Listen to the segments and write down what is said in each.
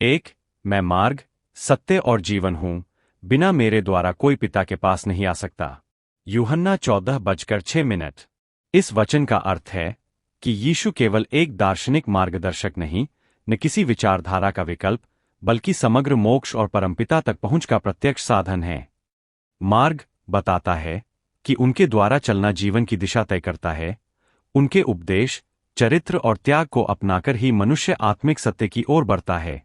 एक, मैं मार्ग, सत्य और जीवन हूँ, बिना मेरे द्वारा कोई पिता के पास नहीं आ सकता। यूहन्ना 14:06। इस वचन का अर्थ है कि यीशु केवल एक दार्शनिक मार्गदर्शक नहीं, न किसी विचारधारा का विकल्प, बल्कि समग्र मोक्ष और परमपिता तक पहुंच का प्रत्यक्ष साधन है। मार्ग बताता है कि उनके द्वारा चलना जीवन की दिशा तय करता है। उनके उपदेश, चरित्र और त्याग को अपनाकर ही मनुष्य आत्मिक सत्य की ओर बढ़ता है।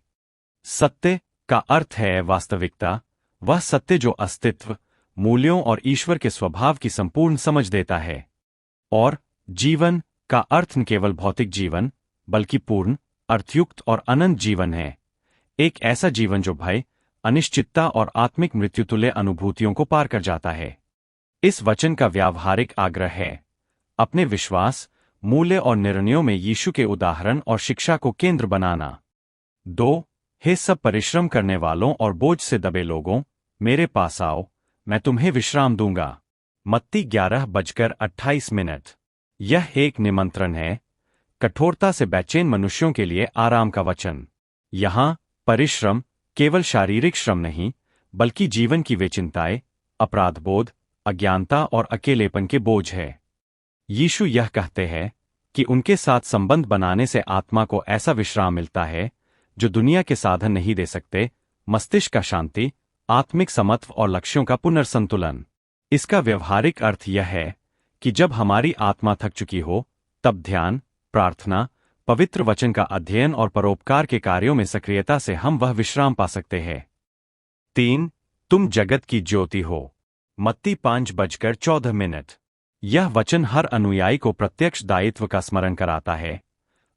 सत्य का अर्थ है वास्तविकता, वह सत्य जो अस्तित्व, मूल्यों और ईश्वर के स्वभाव की संपूर्ण समझ देता है। और जीवन का अर्थ न केवल भौतिक जीवन, बल्कि पूर्ण, अर्थयुक्त और अनंत जीवन है। एक ऐसा जीवन जो भय, अनिश्चितता और आत्मिक मृत्युतुल्य अनुभूतियों को पार कर जाता है। इस वचन का व्यावहारिक आग्रह है अपने विश्वास, मूल्य और निर्णयों में यीशु के उदाहरण और शिक्षा को केंद्र बनाना। 2. हे सब परिश्रम करने वालों और बोझ से दबे लोगों, मेरे पास आओ, मैं तुम्हें विश्राम दूंगा। मत्ती 11:28। यह एक निमंत्रण है, कठोरता से बेचैन मनुष्यों के लिए आराम का वचन। यहां परिश्रम केवल शारीरिक श्रम नहीं, बल्कि जीवन की वे चिंताएं, अपराधबोध, अज्ञानता और अकेलेपन के बोझ है। यीशु यह कहते हैं कि उनके साथ संबंध बनाने से आत्मा को ऐसा विश्राम मिलता है जो दुनिया के साधन नहीं दे सकते, मस्तिष्क का शांति, आत्मिक समत्व और लक्ष्यों का पुनर्संतुलन। इसका व्यवहारिक अर्थ यह है कि जब हमारी आत्मा थक चुकी हो, तब ध्यान, प्रार्थना, पवित्र वचन का अध्ययन और परोपकार के कार्यों में सक्रियता से हम वह विश्राम पा सकते हैं। 3. तुम जगत की ज्योति हो। मत्ती 5:14। यह वचन हर अनुयायी को प्रत्यक्ष दायित्व का स्मरण कराता है,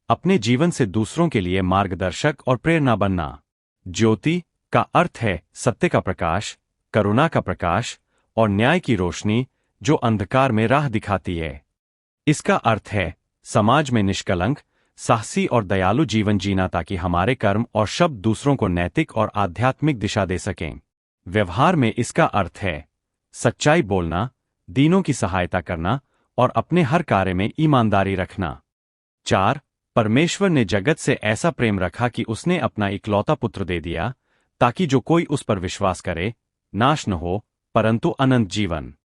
अपने जीवन से दूसरों के लिए मार्गदर्शक और प्रेरणा बनना। ज्योति का अर्थ है सत्य का प्रकाश, करुणा का प्रकाश और न्याय की रोशनी जो अंधकार में राह दिखाती है। इसका अर्थ है समाज में निष्कलंक, साहसी और दयालु जीवन जीना ताकि हमारे कर्म और शब्द दूसरों को नैतिक और आध्यात्मिक दिशा दे सकें। व्यवहार में इसका अर्थ है सच्चाई बोलना, दीनों की सहायता करना और अपने हर कार्य में ईमानदारी रखना। 4. परमेश्वर ने जगत से ऐसा प्रेम रखा कि उसने अपना इकलौता पुत्र दे दिया, ताकि जो कोई उस पर विश्वास करे, नाश न हो, परंतु अनंत जीवन